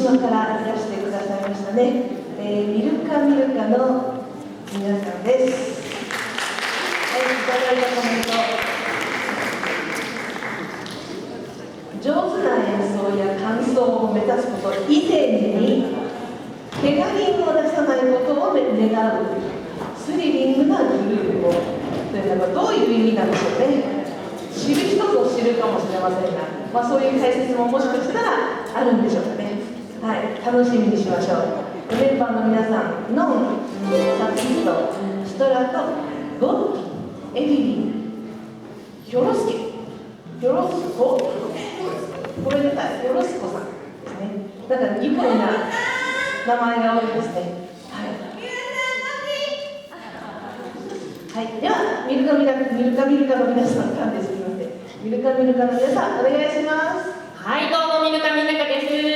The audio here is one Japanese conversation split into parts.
島からいらしてくださいましたね、ミルカミルカの皆さんです。はい、いただいたコメント。上手な演奏や感想を目指すこと以前に、怪我人を出さないことを願うスリリングなグループをというのはどういう意味なんでしょうね。知る人ぞ知るかもしれませんが、そういう解説ももしかしたらあるんでしょうかね。はい、楽しみにしましょう。メンバーの皆さん、ノン、サピスト、ストラト、ゴッティ、エリリン、ヒョロスケ、ヒョロスコ、これでヒョロスコさんですね。だからニコイな名前が多いですね。はい、ではミルカミルカの皆さんなんですけどね、ミルカの皆さんお願いします。はい、どうもミルカです。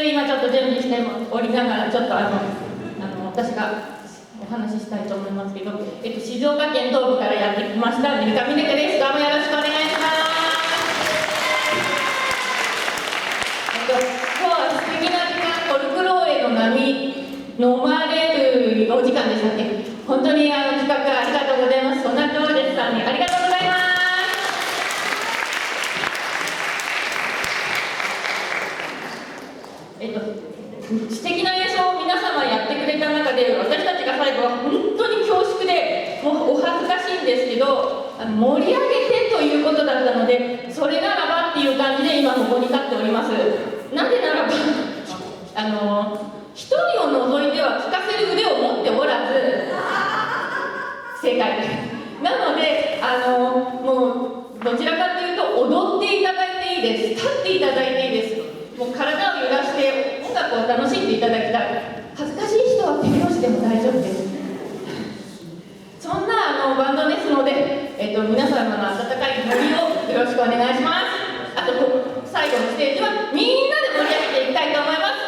今ちょっと準備しておりながらちょっと私がお話ししたいと思いますけど、静岡県東部からやってきましたミルカです。どうもよろしくお願いします。今日は素敵な時間、フォルクローレの波飲まれるお時間でしたね。本当に企画ありがとうございます。そんなジョージさんにありがとうございます。素敵な演奏を皆様やってくれた中で、私たちが最後は本当に恐縮で、もうお恥ずかしいんですけど、盛り上げてということだったので、それならばっていう感じで今ここに立っております。なぜならば一人を除いては聴かせる腕を持っておらず、正解なのでもうどちらかというと踊っていただいていいです、立っていただいていいです。もう体を揺らして音楽を楽しんでいただきたい。恥ずかしい人は手拍子でも大丈夫です。そんなバンドですので、皆様の温かいノリをよろしくお願いします。あと最後のステージはみんなで盛り上げていきたいと思います。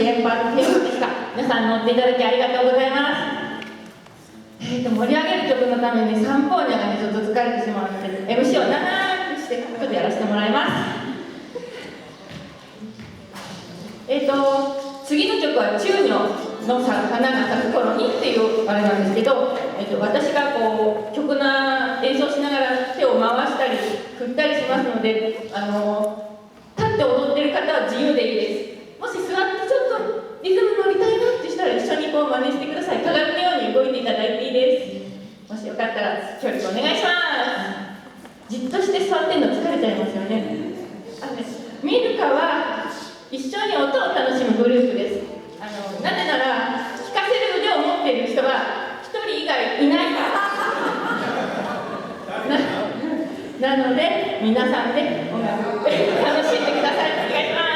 テーマですか。皆さん乗っていただきありがとうございます。盛り上げる曲のために3本にはね、ちょっと疲れてしまうので、MC を長くしてちょっとやらせてもらいます。次の曲は中女の花が咲く頃にっていうあれなんですけど、私がこう曲な演奏しながら手を回したり振ったりしますので、立って踊ってる方は自由でいいです。もし座ってちょっとリズム乗りたいなってしたら一緒にこう真似してください。鏡のように動いていただいていいです。もしよかったら協力お願いします。じっとして座ってるの疲れちゃいますよね。ミルカは一緒に音を楽しむグループです。なぜなら弾かせる腕を持っている人は1人以外いないからなので皆さんで音楽楽しんでください。お願いします。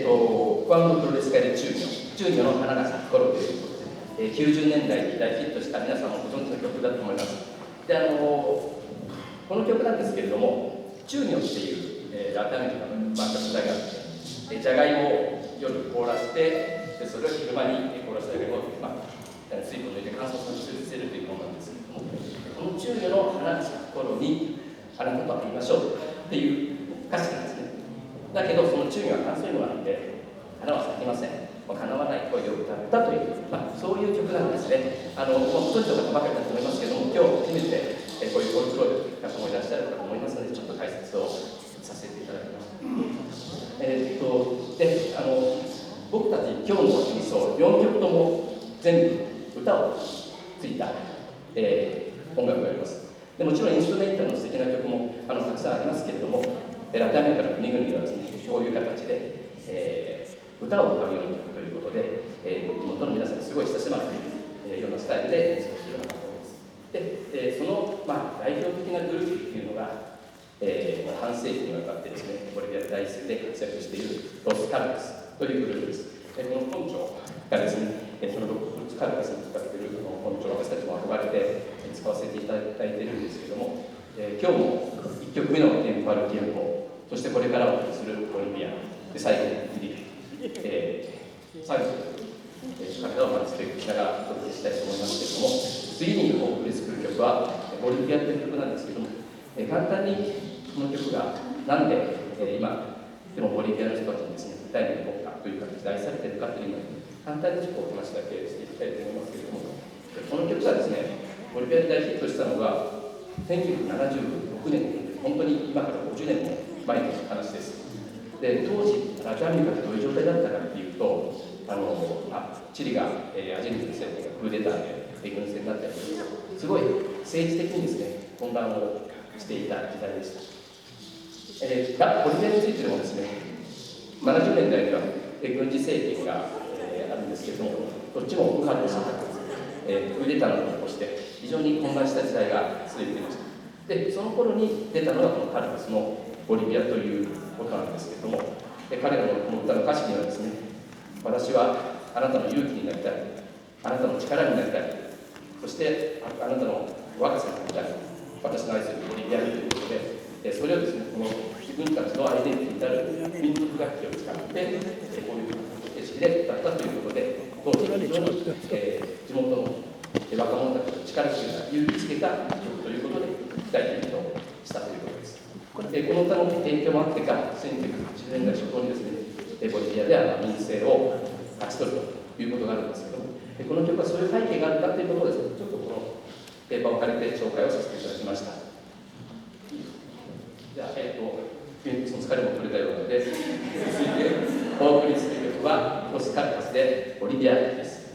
不安のプロレス界で中魚の花が咲く頃ということで、90年代に大ヒットした皆さんもご存知の曲だと思います。でこの曲なんですけれども、中魚っていう、ラテンアメリカの食材があって、じゃがいもを夜凍らせて、でそれを昼間に凍らせたじゃがいもを、水分を抜いて乾燥させるというものなんですけれども、この中魚の花が咲く頃にあなたと会いましょうっていう歌詞なんですね。だけどその中魚は乾燥芋なので花は咲きません。叶わない恋を歌ったという、そういう曲なんですね。ご存知の方ばかりだと思いますけども、今日初めてこういうコントロールの方もいらっしゃるかと思いますので、ちょっと解説をさせていただきます。僕たち今日の演奏4曲とも全部歌をついた、音楽があります。でもちろんインストゥルメンタルの素敵な曲もたくさんありますけれども、ラテンアメリカの国々ではですね、こういう形で、歌を歌うような曲ということで、地元の皆さんにすごい親しまれている、ようなスタイルで演奏するような曲です。で、その、代表的なグループっていうのが、半世紀にわたってですね、ボリビアで大好きで活躍しているロス・カルカスというグループです。この本庁がですね、そのロス・カルカスに使っている本庁、私たちも憧れて使わせていただいているんですけれども、今日も1曲目のテンポアルティアコ、そしてこれからお聴きするボリビア、で最後に最後彼らを満喫しながらお届けしたいと思いますけれども、次にお送りする曲はボリビアという曲なんですけども、簡単にこの曲がなんで、今でもボリビアの人たちにですね、歌いに行こうかという形で愛されているかというのを簡単にちょっとお話だけしていきたいと思いますけれども、この曲がですね、ボリビアで大ヒットしたのが1976年、本当に今から50年も前の話です。で、当時ラテンアメリカってどういう状態だったかっていうと、チリが、アジェンティナ政府がクーデターで軍政になったりすごい政治的にですね、混乱をしていた時代でした。ボリビアについてもですね、70年代には軍事政権が、あるんですけれども、どっちも右派でした。クーデターなどを起こして非常に混乱した時代が続いていました。で、その頃に出たのがこのカルカスのボリビアということなんですけれども、彼らのこの歌の歌詞にはですね、私はあなたの勇気になりたい、あなたの力になりたい、そしてあなたの若さになりたい、私の愛するボリビアにということで、それをですね、この自分たちのアイデンティティになる民族楽器を使って、こういう形式で歌ったということで、当時非常に、地元の若者たちの力というのは勇気づけた曲ということで大ヒットしたということです。この歌の影響もあってか、1980年代初頭にですね、ボリビアでは民政を勝ち取るということがあるんですけども、この曲はそういう背景があったということをですね、ちょっとこのペーパーを借りて紹介をさせていただきました。じゃあ、その疲れも取れたようなので、続いてお送りする曲はロス・カルカスでボリビアです。「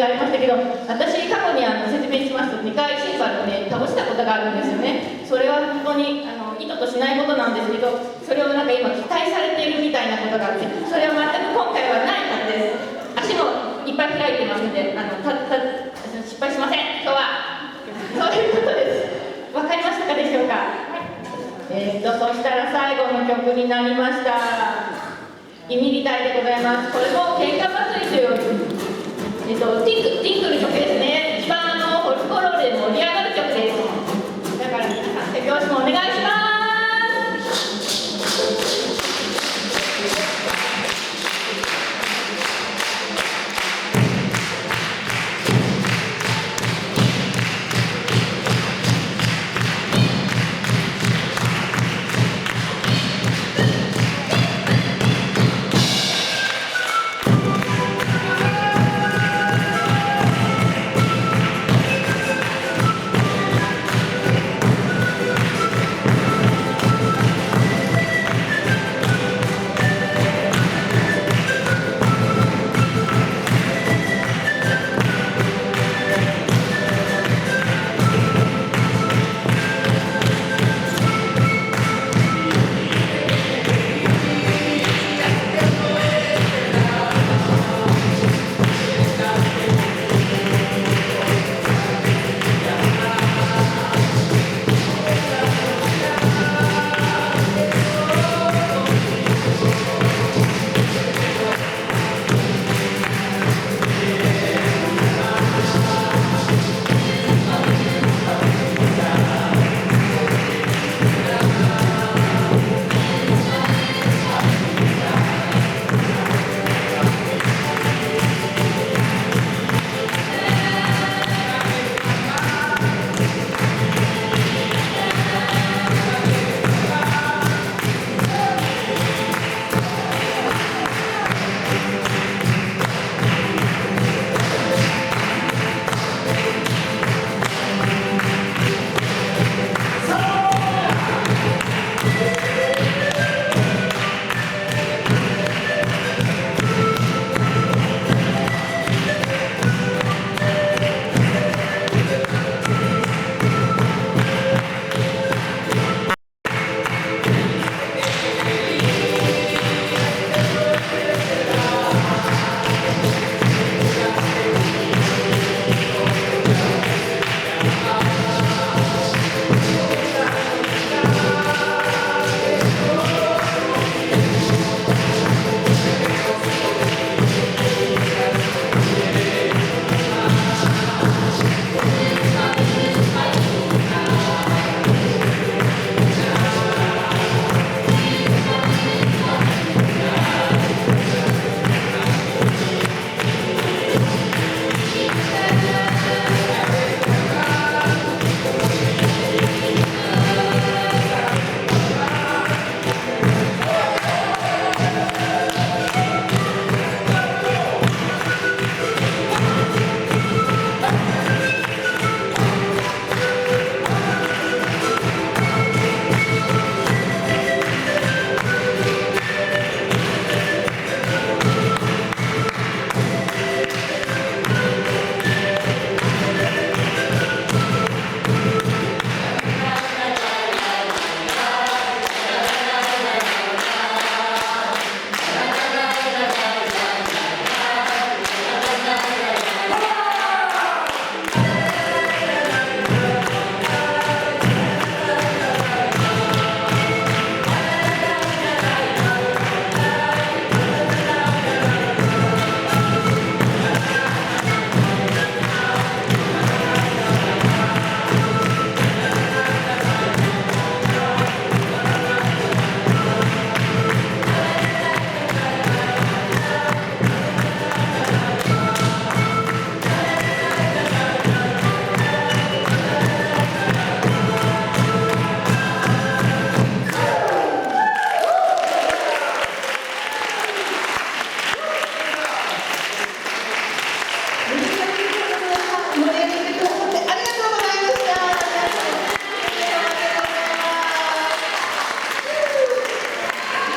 がありましたけど、私過去に説明しますと2回シンバルをね倒したことがあるんですよね。それは本当に意図としないことなんですけど、それをなんか今期待されているみたいなことがあって、それは全く今回はないはずです。足もいっぱい開いてますので失敗しません今日は。そういうことです。わかりましたかでしょうか。そしたら最後の曲になりました。イミリ隊でございます。これも喧嘩祭りという